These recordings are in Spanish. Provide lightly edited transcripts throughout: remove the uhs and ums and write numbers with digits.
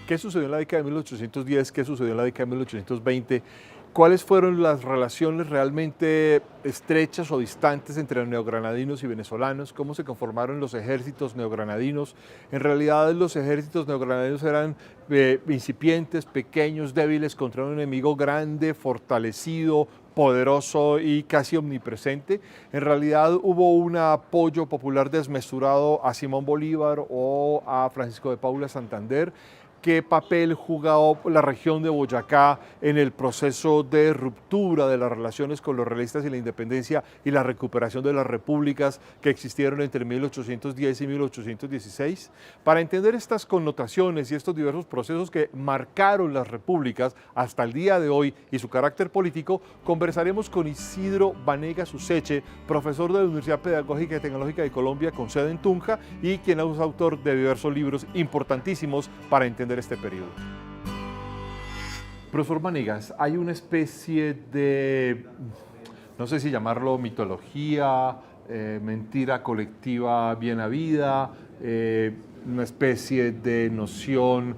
¿Qué sucedió en la década de 1810? ¿Qué sucedió en la década de 1820? ¿Cuáles fueron las relaciones realmente estrechas o distantes entre neogranadinos y venezolanos? ¿Cómo se conformaron los ejércitos neogranadinos? En realidad los ejércitos neogranadinos eran incipientes, pequeños, débiles contra un enemigo grande, fortalecido, poderoso y casi omnipresente. En realidad hubo un apoyo popular desmesurado a Simón Bolívar o a Francisco de Paula Santander. ¿Qué papel jugó la región de Boyacá en el proceso de ruptura de las relaciones con los realistas y la independencia y la recuperación de las repúblicas que existieron entre 1810 y 1816? Para entender estas connotaciones y estos diversos procesos que marcaron las repúblicas hasta el día de hoy y su carácter político, conversaremos con Isidro Vanegas Useche, profesor de la Universidad Pedagógica y Tecnológica de Colombia con sede en Tunja y quien es autor de diversos libros importantísimos para entender este periodo. Profesor Vanegas, hay una especie de, no sé si llamarlo mitología, mentira colectiva bien habida, una especie de noción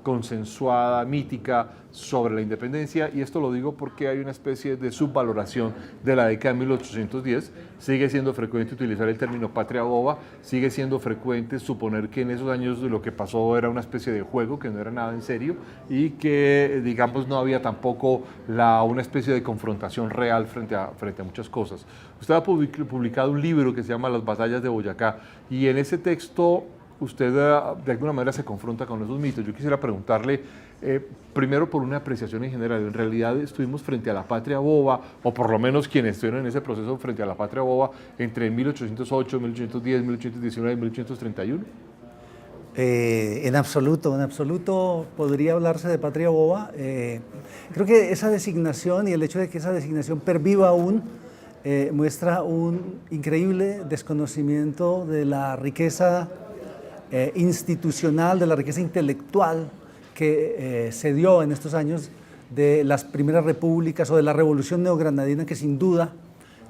consensuada, mítica sobre la independencia, y esto lo digo porque hay una especie de subvaloración de la década de 1810. Sigue siendo frecuente utilizar el término patria boba, sigue siendo frecuente suponer que en esos años lo que pasó era una especie de juego, que no era nada en serio, y que, digamos, no había tampoco una especie de confrontación real frente a muchas cosas. Usted ha publicado un libro que se llama Las batallas de Boyacá, y en ese texto usted de alguna manera se confronta con esos mitos. Yo quisiera preguntarle, primero por una apreciación en general, en realidad estuvimos frente a la patria boba, o por lo menos quienes estuvieron en ese proceso frente a la patria boba, entre 1808, 1810, 1819 y 1831. En absoluto podría hablarse de patria boba. Creo que esa designación y el hecho de que esa designación perviva aún muestra un increíble desconocimiento de la riqueza institucional, de la riqueza intelectual que se dio en estos años de las primeras repúblicas o de la revolución neogranadina, que sin duda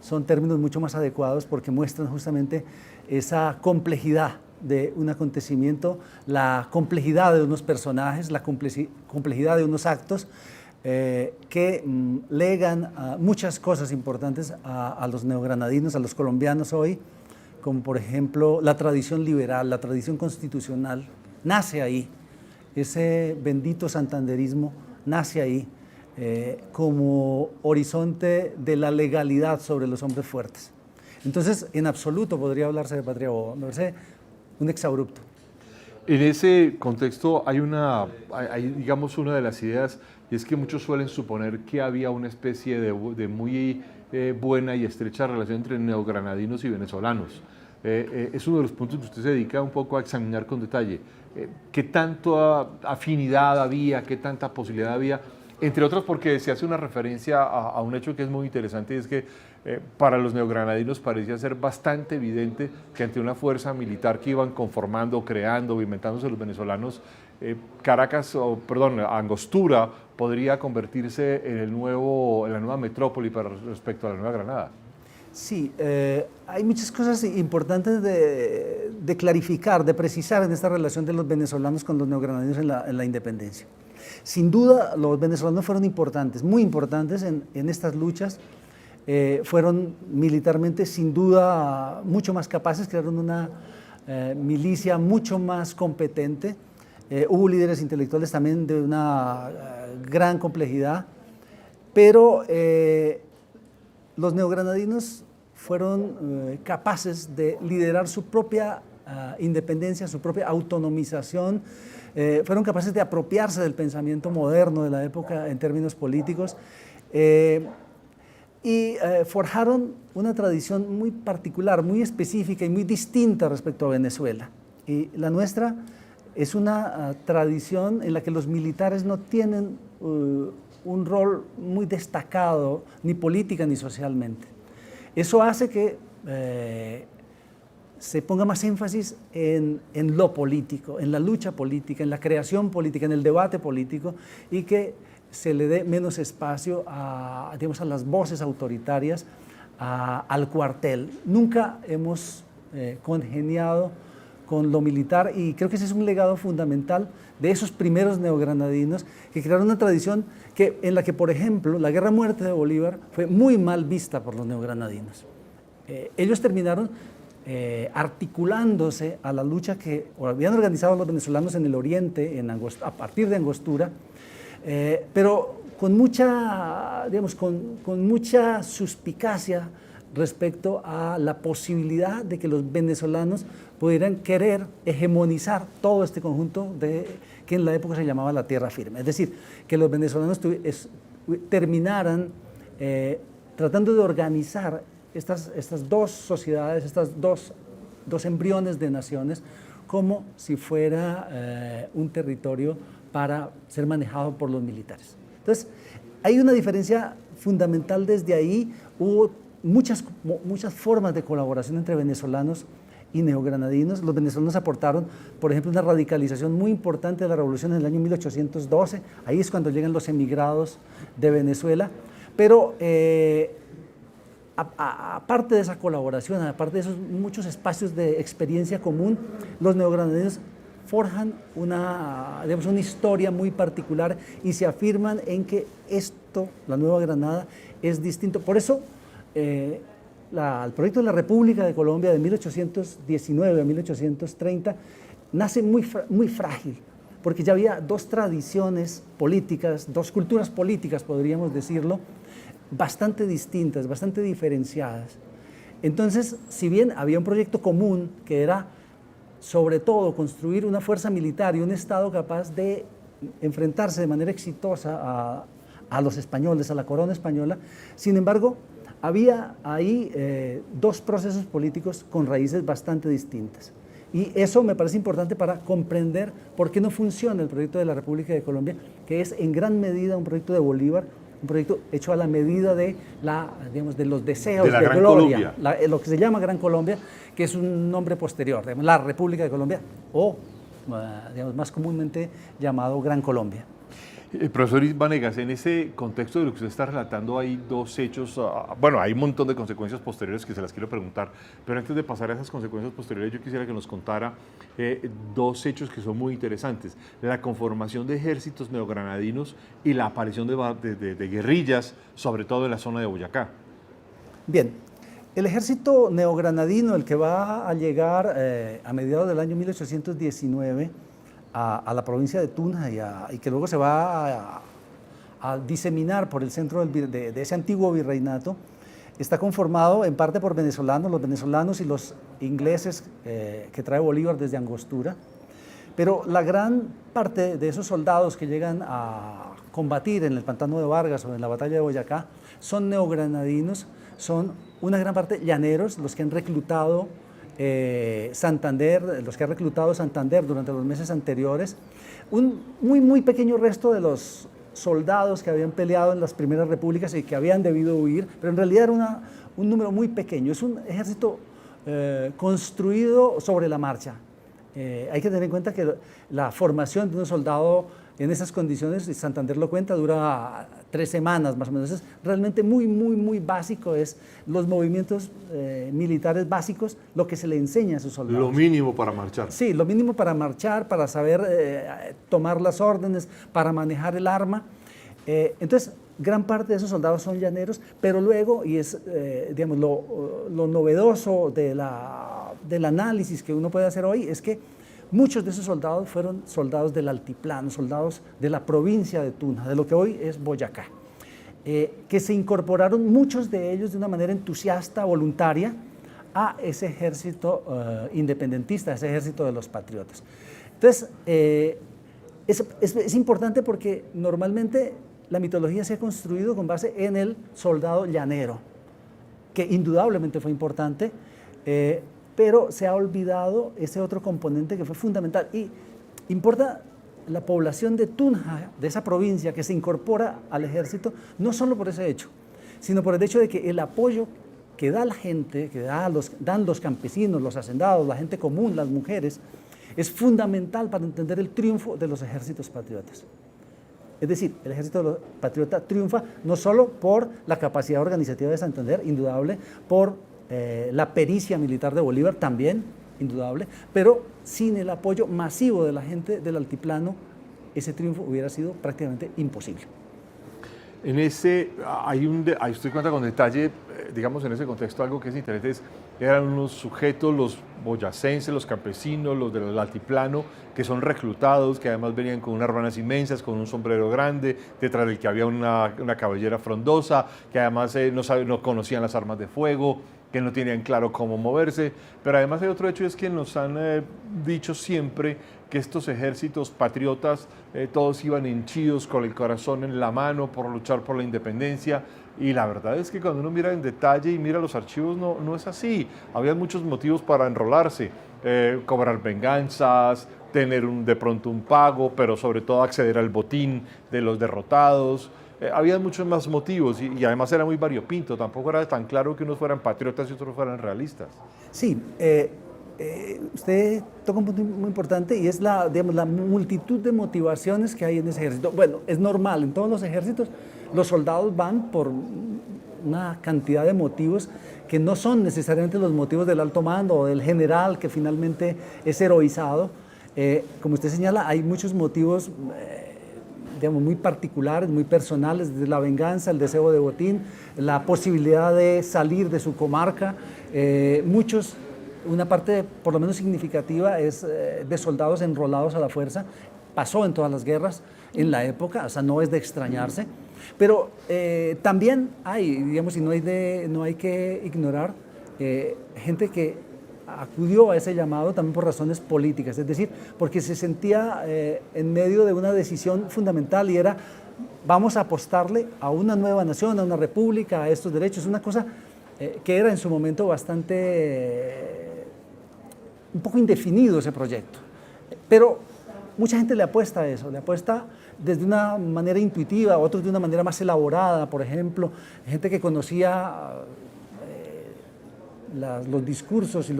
son términos mucho más adecuados porque muestran justamente esa complejidad de un acontecimiento, la complejidad de unos personajes, la complejidad de unos actos que legan muchas cosas importantes a los neogranadinos, a los colombianos hoy, como por ejemplo la tradición liberal, la tradición constitucional, nace ahí. Ese bendito santanderismo nace ahí como horizonte de la legalidad sobre los hombres fuertes. Entonces, en absoluto podría hablarse de patria boba, me parece un exabrupto. En ese contexto hay digamos, una de las ideas, y es que muchos suelen suponer que había una especie de muy buena y estrecha relación entre neogranadinos y venezolanos. Es uno de los puntos que usted se dedica un poco a examinar con detalle. ¿Qué tanta afinidad había, qué tanta posibilidad había? Entre otras porque se hace una referencia a un hecho que es muy interesante, y es que para los neogranadinos parecía ser bastante evidente que ante una fuerza militar que iban conformando, creando, inventándose los venezolanos, Angostura podría convertirse en la nueva metrópoli respecto a la Nueva Granada. Sí, hay muchas cosas importantes de clarificar, de precisar en esta relación de los venezolanos con los neogranadinos en la independencia. Sin duda, los venezolanos fueron importantes, muy importantes en estas luchas. Fueron militarmente, sin duda, mucho más capaces, crearon una milicia mucho más competente. Hubo líderes intelectuales también de una gran complejidad, pero los neogranadinos fueron capaces de liderar su propia independencia, su propia autonomización, fueron capaces de apropiarse del pensamiento moderno de la época en términos políticos y forjaron una tradición muy particular, muy específica y muy distinta respecto a Venezuela. Y la nuestra es una tradición en la que los militares no tienen un rol muy destacado, ni política ni socialmente. Eso hace que se ponga más énfasis en lo político, en la lucha política, en la creación política, en el debate político, y que se le dé menos espacio digamos, a las voces autoritarias, al cuartel. Nunca hemos congeniado con lo militar, y creo que ese es un legado fundamental de esos primeros neogranadinos que crearon una tradición en la que, por ejemplo, la guerra a muerte de Bolívar fue muy mal vista por los neogranadinos. Ellos terminaron articulándose a la lucha que habían organizado los venezolanos en el oriente, a partir de Angostura, pero con mucha, digamos, con mucha suspicacia respecto a la posibilidad de que los venezolanos pudieran querer hegemonizar todo este conjunto que en la época se llamaba la tierra firme. Es decir, que los venezolanos terminaran tratando de organizar estas dos sociedades, estos dos embriones de naciones, como si fuera un territorio para ser manejado por los militares. Entonces, hay una diferencia fundamental desde ahí. Hubo muchas formas de colaboración entre venezolanos y neogranadinos. Los venezolanos aportaron, por ejemplo, una radicalización muy importante de la revolución en el año 1812. Ahí es cuando llegan los emigrados de Venezuela. Pero aparte de esa colaboración, aparte de esos muchos espacios de experiencia común, los neogranadinos forjan una historia muy particular y se afirman en que la Nueva Granada, es distinto. Por eso, el proyecto de la República de Colombia de 1819 a 1830 nace muy frágil, porque ya había dos tradiciones políticas, dos culturas políticas, podríamos decirlo, bastante distintas, bastante diferenciadas. Entonces, si bien había un proyecto común que era, sobre todo, construir una fuerza militar y un Estado capaz de enfrentarse de manera exitosa a los españoles, a la corona española, sin embargo, había ahí dos procesos políticos con raíces bastante distintas. Y eso me parece importante para comprender por qué no funciona el proyecto de la República de Colombia, que es en gran medida un proyecto de Bolívar, un proyecto hecho a la medida de los deseos de gloria, lo que se llama Gran Colombia, que es un nombre posterior, la República de Colombia, o más comúnmente llamado Gran Colombia. Profesor Vanegas, en ese contexto de lo que usted está relatando hay dos hechos, bueno, hay un montón de consecuencias posteriores que se las quiero preguntar, pero antes de pasar a esas consecuencias posteriores yo quisiera que nos contara dos hechos que son muy interesantes: la conformación de ejércitos neogranadinos y la aparición de guerrillas, sobre todo en la zona de Boyacá. Bien, el ejército neogranadino, el que va a llegar a mediados del año 1819, a la provincia de Tunja y que luego se va a diseminar por el centro de ese antiguo virreinato, está conformado en parte por venezolanos, los venezolanos y los ingleses que trae Bolívar desde Angostura, pero la gran parte de esos soldados que llegan a combatir en el Pantano de Vargas o en la batalla de Boyacá son neogranadinos, son una gran parte llaneros, los que han reclutado Santander durante los meses anteriores, un muy pequeño resto de los soldados que habían peleado en las primeras repúblicas y que habían debido huir, pero en realidad era un número muy pequeño. Es un ejército construido sobre la marcha. Hay que tener en cuenta que la formación de un soldado en esas condiciones, y Santander lo cuenta, dura 3 semanas más o menos. Es realmente muy básico, es los movimientos militares básicos, lo que se le enseña a sus soldados. Lo mínimo para marchar. Sí, lo mínimo para marchar, para saber tomar las órdenes, para manejar el arma. Entonces, gran parte de esos soldados son llaneros, pero luego, y es lo novedoso del análisis que uno puede hacer hoy, es que muchos de esos soldados fueron soldados del altiplano, soldados de la provincia de Tunja, de lo que hoy es Boyacá, que se incorporaron muchos de ellos de una manera entusiasta, voluntaria, a ese ejército independentista, a ese ejército de los patriotas. Entonces, es importante porque normalmente la mitología se ha construido con base en el soldado llanero, que indudablemente fue importante, pero se ha olvidado ese otro componente que fue fundamental. Y importa la población de Tunja, de esa provincia, que se incorpora al ejército, no solo por ese hecho, sino por el hecho de que el apoyo que da la gente, que dan los campesinos, los hacendados, la gente común, las mujeres, es fundamental para entender el triunfo de los ejércitos patriotas. Es decir, el ejército patriota triunfa no solo por la capacidad organizativa de Santander, indudable, por la pericia militar de Bolívar también, indudable, pero sin el apoyo masivo de la gente del altiplano, ese triunfo hubiera sido prácticamente imposible. En ese, ahí usted cuenta con detalle, digamos, en ese contexto algo que es interesante, eran unos sujetos, los boyacenses, los campesinos, los del altiplano, que son reclutados, que además venían con unas ruanas inmensas, con un sombrero grande, detrás del que había una cabellera frondosa, que además no conocían las armas de fuego, que no tenían claro cómo moverse, pero además hay otro hecho, es que nos han dicho siempre que estos ejércitos patriotas todos iban henchidos con el corazón en la mano por luchar por la independencia, y la verdad es que cuando uno mira en detalle y mira los archivos no es así. Había muchos motivos para enrolarse, cobrar venganzas, tener de pronto un pago, pero sobre todo acceder al botín de los derrotados. Había muchos más motivos y además era muy variopinto, tampoco era tan claro que unos fueran patriotas y otros fueran realistas. Sí, usted toca un punto muy importante y es digamos, la multitud de motivaciones que hay en ese ejército. Bueno, es normal, en todos los ejércitos los soldados van por una cantidad de motivos que no son necesariamente los motivos del alto mando o del general que finalmente es heroizado. Como usted señala, hay muchos motivos digamos, muy particulares, muy personales, desde la venganza, el deseo de botín, la posibilidad de salir de su comarca. Una parte por lo menos significativa es de soldados enrolados a la fuerza. Pasó en todas las guerras en la época, o sea, no es de extrañarse. Pero también hay, digamos, y no hay que ignorar, gente que acudió a ese llamado también por razones políticas, es decir, porque se sentía en medio de una decisión fundamental y era, vamos a apostarle a una nueva nación, a una república, a estos derechos, una cosa que era en su momento un poco indefinido ese proyecto. Pero mucha gente le apuesta a eso, le apuesta desde una manera intuitiva, otros de una manera más elaborada, por ejemplo, gente que conocía los discursos y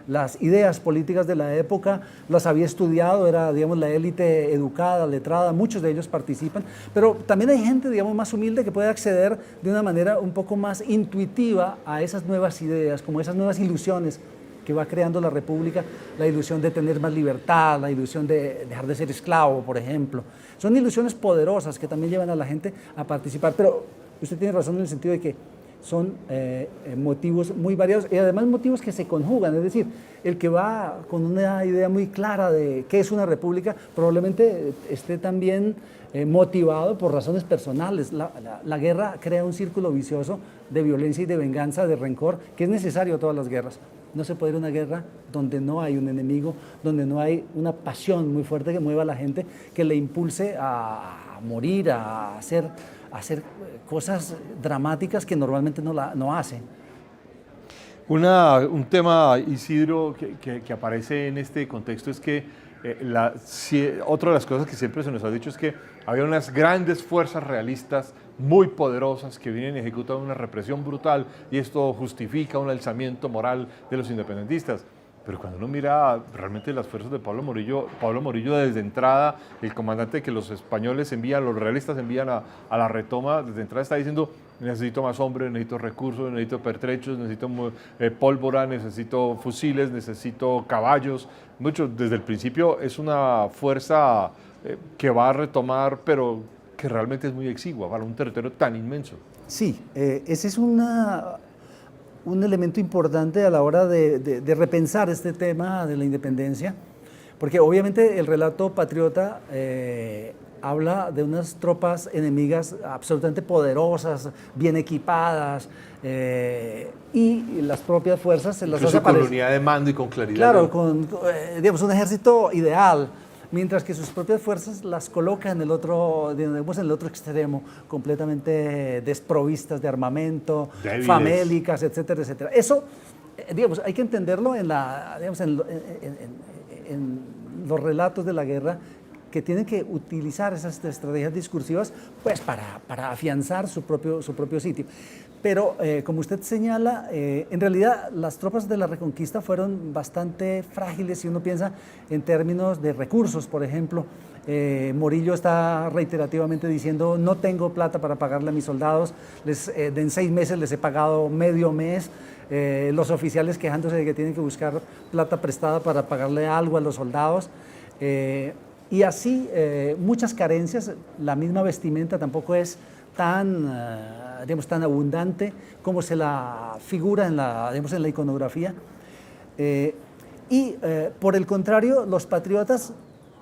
las ideas políticas de la época, las había estudiado, era, digamos, la élite educada, letrada, muchos de ellos participan, pero también hay gente, digamos, más humilde que puede acceder de una manera un poco más intuitiva a esas nuevas ideas, como esas nuevas ilusiones que va creando la República, la ilusión de tener más libertad, la ilusión de dejar de ser esclavo, por ejemplo. Son ilusiones poderosas que también llevan a la gente a participar, pero usted tiene razón en el sentido de que son motivos muy variados y además motivos que se conjugan, es decir, el que va con una idea muy clara de qué es una república probablemente esté también motivado por razones personales. La guerra crea un círculo vicioso de violencia y de venganza, de rencor, que es necesario a todas las guerras. No se puede ir a una guerra donde no hay un enemigo, donde no hay una pasión muy fuerte que mueva a la gente, que le impulse a morir, a hacer cosas dramáticas que normalmente no hace. Un tema, Isidro, que aparece en este contexto es que otra de las cosas que siempre se nos ha dicho es que había unas grandes fuerzas realistas muy poderosas que vienen y ejecutan una represión brutal y esto justifica un alzamiento moral de los independentistas. Pero cuando uno mira realmente las fuerzas de Pablo Morillo desde entrada, el comandante que los españoles envían, los realistas envían a la retoma, desde entrada está diciendo: necesito más hombres, necesito recursos, necesito pertrechos, necesito pólvora, necesito fusiles, necesito caballos. Desde el principio es una fuerza que va a retomar, pero que realmente es muy exigua para un territorio tan inmenso. Sí, ese es un elemento importante a la hora de repensar este tema de la independencia, porque obviamente el relato patriota habla de unas tropas enemigas absolutamente poderosas, bien equipadas, y las propias fuerzas se las hace aparecer. Con unidad de mando y con claridad. Claro, digamos, un ejército ideal, mientras que sus propias fuerzas las coloca en el otro extremo, completamente desprovistas de armamento, débiles, famélicas, etcétera, etcétera. Eso, digamos, hay que entenderlo en los relatos de la guerra, que tienen que utilizar esas estrategias discursivas pues, para afianzar su propio sitio. Pero, como usted señala, en realidad las tropas de la Reconquista fueron bastante frágiles si uno piensa en términos de recursos, por ejemplo. Morillo está reiterativamente diciendo no tengo plata para pagarle a mis soldados, en 6 meses les he pagado medio mes, los oficiales quejándose de que tienen que buscar plata prestada para pagarle algo a los soldados, y así muchas carencias. La misma vestimenta tampoco es digamos, tan abundante como se la figura en la iconografía, y por el contrario los patriotas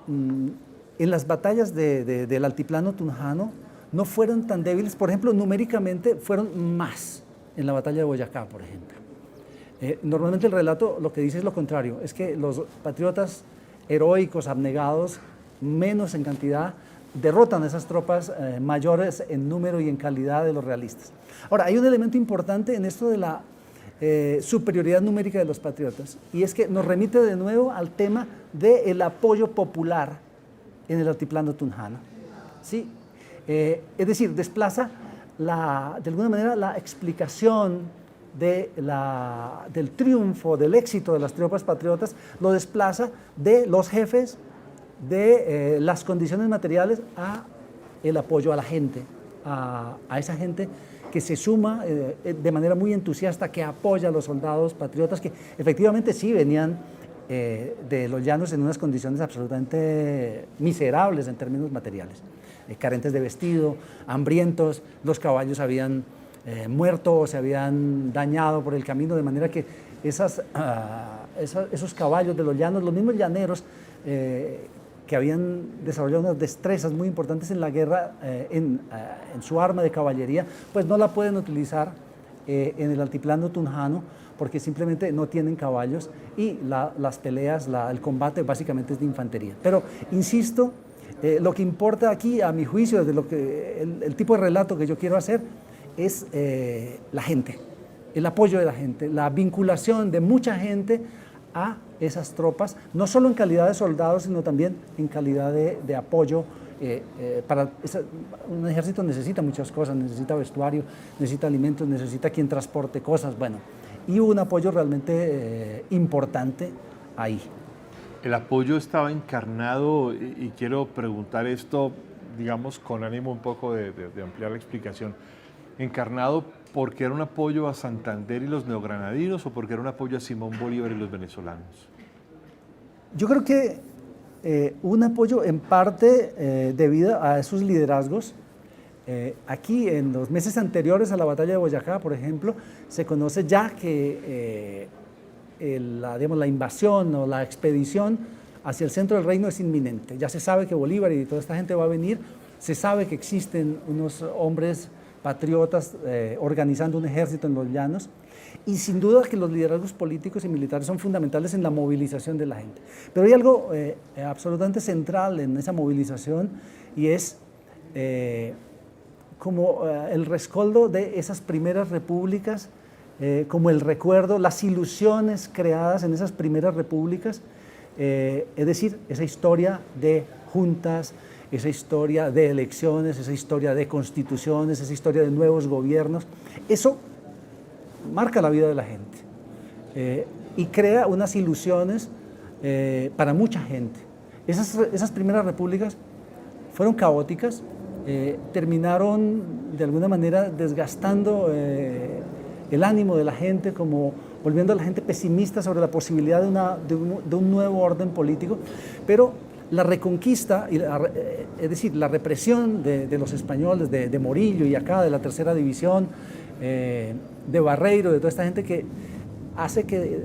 en las batallas del altiplano tunjano no fueron tan débiles. Por ejemplo, numéricamente fueron más en la batalla de Boyacá, por ejemplo. Normalmente el relato lo que dice es lo contrario, es que los patriotas heroicos, abnegados, menos en cantidad, derrotan a esas tropas mayores en número y en calidad de los realistas. Ahora, hay un elemento importante en esto de la superioridad numérica de los patriotas, y es que nos remite de nuevo al tema del apoyo popular en el altiplano tunjano. ¿Sí? Es decir, desplaza de alguna manera la explicación del triunfo, del éxito de las tropas patriotas, lo desplaza de los jefes, de las condiciones materiales, a el apoyo a la gente, a esa gente que se suma de manera muy entusiasta, que apoya a los soldados patriotas, que efectivamente sí venían de los llanos en unas condiciones absolutamente miserables en términos materiales, carentes de vestido, hambrientos, los caballos habían muerto o se habían dañado por el camino, de manera que esos caballos de los llanos, los mismos llaneros que habían desarrollado unas destrezas muy importantes en la guerra, en su arma de caballería, pues no la pueden utilizar en el altiplano tunjano, porque simplemente no tienen caballos, y las peleas, el combate básicamente es de infantería. Pero, insisto, lo que importa aquí, a mi juicio, el tipo de relato que yo quiero hacer, es la gente, el apoyo de la gente, la vinculación de mucha gente a esas tropas, no solo en calidad de soldados, sino también en calidad de apoyo. Un ejército necesita muchas cosas, necesita vestuario, necesita alimentos, necesita quien transporte cosas, bueno, y un apoyo realmente importante ahí. El apoyo estaba encarnado, y quiero preguntar esto, digamos, con ánimo un poco de ampliar la explicación, encarnado porque era un apoyo a Santander y los neogranadinos, o porque era un apoyo a Simón Bolívar y los venezolanos. Yo creo que un apoyo en parte debido a esos liderazgos. Aquí, en los meses anteriores a la batalla de Boyacá, por ejemplo, se conoce ya que la invasión o la expedición hacia el centro del reino es inminente. Ya se sabe que Bolívar y toda esta gente va a venir, se sabe que existen unos hombres patriotas organizando un ejército en los llanos, y sin duda que los liderazgos políticos y militares son fundamentales en la movilización de la gente. Pero hay algo absolutamente central en esa movilización, y es como el rescoldo de esas primeras repúblicas, como el recuerdo, las ilusiones creadas en esas primeras repúblicas, es decir, esa historia de juntas, esa historia de elecciones, esa historia de constituciones, esa historia de nuevos gobiernos. Eso marca la vida de la gente y crea unas ilusiones para mucha gente. Esas primeras repúblicas fueron caóticas, terminaron de alguna manera desgastando el ánimo de la gente, como volviendo a la gente pesimista sobre la posibilidad de un nuevo orden político, pero la reconquista, es decir, la represión de los españoles, de Morillo y acá, de la tercera división, de Barreiro, de toda esta gente, que hace que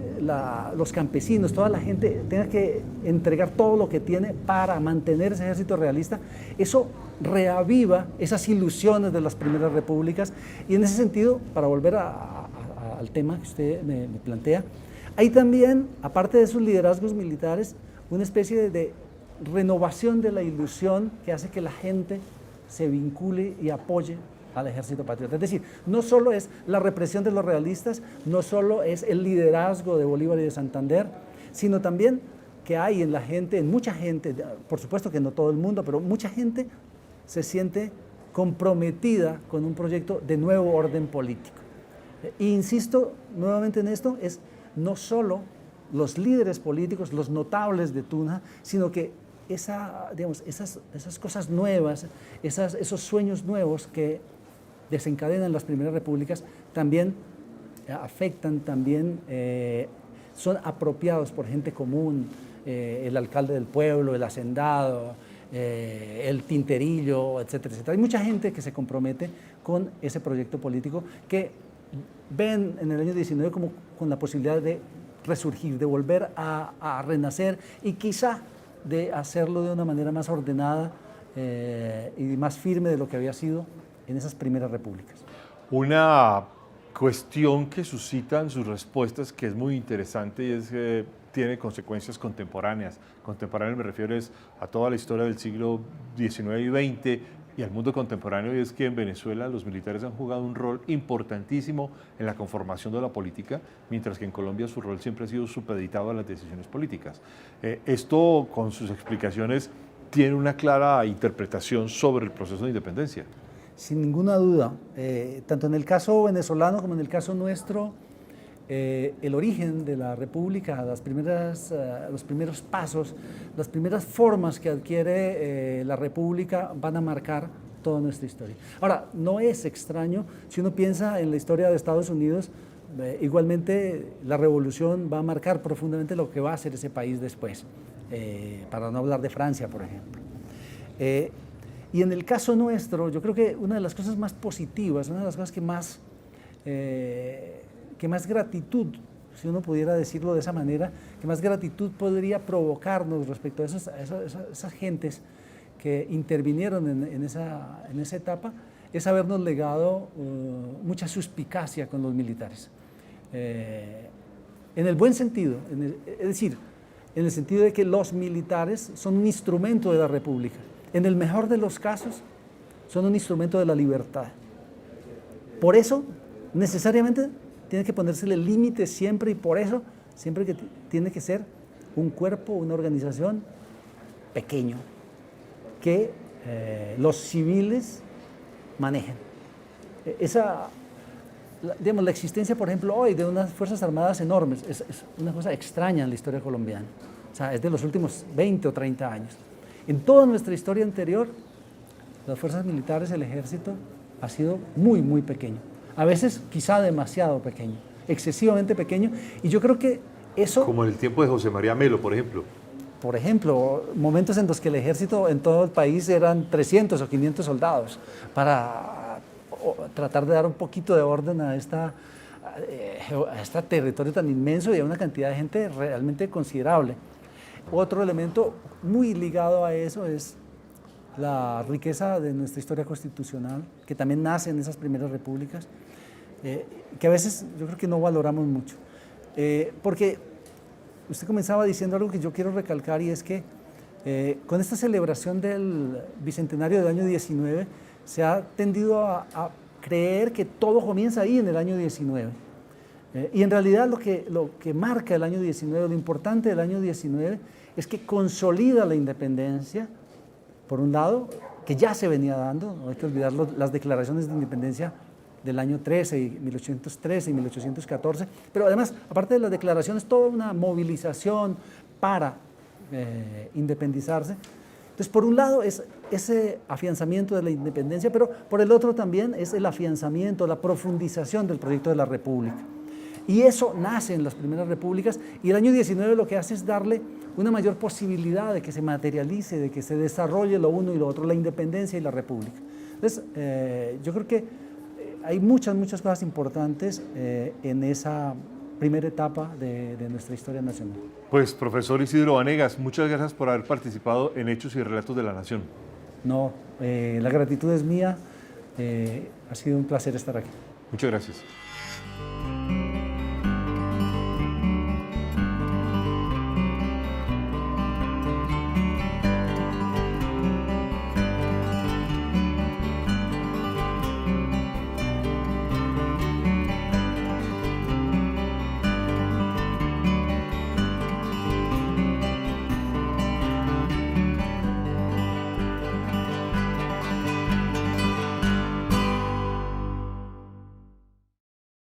los campesinos, toda la gente tenga que entregar todo lo que tiene para mantener ese ejército realista. Eso reaviva esas ilusiones de las primeras repúblicas, y en ese sentido, para volver al tema que usted me plantea, hay también, aparte de esos liderazgos militares, una especie de renovación de la ilusión que hace que la gente se vincule y apoye al ejército patriota. Es decir, no solo es la represión de los realistas, no solo es el liderazgo de Bolívar y de Santander, sino también que hay en la gente, en mucha gente, por supuesto que no todo el mundo, pero mucha gente se siente comprometida con un proyecto de nuevo orden político. E insisto nuevamente en esto, es no solo los líderes políticos, los notables de Tunja, sino que esas cosas nuevas, esos sueños nuevos que desencadenan las primeras repúblicas, también afectan, también son apropiados por gente común, el alcalde del pueblo, el hacendado, el tinterillo, etcétera, etcétera. Hay mucha gente que se compromete con ese proyecto político que ven en el año 19 como con la posibilidad de resurgir, de volver a renacer y quizá de hacerlo de una manera más ordenada y más firme de lo que había sido en esas primeras repúblicas. Una cuestión que suscitan sus respuestas que es muy interesante y es que tiene consecuencias contemporáneas. Contemporáneas me refiero a toda la historia del siglo XIX y XX y al mundo contemporáneo, y es que en Venezuela los militares han jugado un rol importantísimo en la conformación de la política, mientras que en Colombia su rol siempre ha sido supeditado a las decisiones políticas. Esto, con sus explicaciones, tiene una clara interpretación sobre el proceso de independencia. Sin ninguna duda, tanto en el caso venezolano como en el caso nuestro, el origen de la República, los primeros pasos, las primeras formas que adquiere la República van a marcar toda nuestra historia. Ahora, no es extraño, si uno piensa en la historia de Estados Unidos, igualmente la revolución va a marcar profundamente lo que va a ser ese país después, para no hablar de Francia, por ejemplo. Y en el caso nuestro, yo creo que una de las cosas más positivas, una de las cosas que más gratitud, si uno pudiera decirlo de esa manera, que más gratitud podría provocarnos respecto a esas gentes que intervinieron en esa etapa, es habernos legado mucha suspicacia con los militares. En el buen sentido, es decir, en el sentido de que los militares son un instrumento de la República. En el mejor de los casos, son un instrumento de la libertad. Por eso, necesariamente, tiene que ponérsele límites siempre, y por eso siempre que tiene que ser un cuerpo, una organización pequeño, que los civiles manejen. Digamos, la existencia, por ejemplo, hoy de unas Fuerzas Armadas enormes es una cosa extraña en la historia colombiana. O sea, es de los últimos 20 o 30 años. En toda nuestra historia anterior, las fuerzas militares, el ejército, ha sido muy, muy pequeño. A veces quizá demasiado pequeño, excesivamente pequeño, y yo creo que eso... Como en el tiempo de José María Melo, por ejemplo. Por ejemplo, momentos en los que el ejército en todo el país eran 300 o 500 soldados para tratar de dar un poquito de orden a este territorio tan inmenso y a una cantidad de gente realmente considerable. Otro elemento muy ligado a eso es la riqueza de nuestra historia constitucional, que también nace en esas primeras repúblicas, que a veces yo creo que no valoramos mucho. Porque usted comenzaba diciendo algo que yo quiero recalcar, y es que con esta celebración del Bicentenario del año 19 se ha tendido a creer que todo comienza ahí en el año 19. Y en realidad lo que marca el año 19, lo importante del año 19, es que consolida la independencia, por un lado, que ya se venía dando, no hay que olvidar las declaraciones de independencia del año 1813 y 1814, pero además, aparte de las declaraciones, toda una movilización para independizarse. Entonces, por un lado es ese afianzamiento de la independencia, pero por el otro también es el afianzamiento, la profundización del proyecto de la República. Y eso nace en las primeras repúblicas, y el año 19 lo que hace es darle una mayor posibilidad de que se materialice, de que se desarrolle lo uno y lo otro, la independencia y la república. Entonces, yo creo que hay muchas cosas importantes en esa primera etapa de nuestra historia nacional. Pues, profesor Isidro Vanegas, muchas gracias por haber participado en Hechos y Relatos de la Nación. No, la gratitud es mía, ha sido un placer estar aquí. Muchas gracias.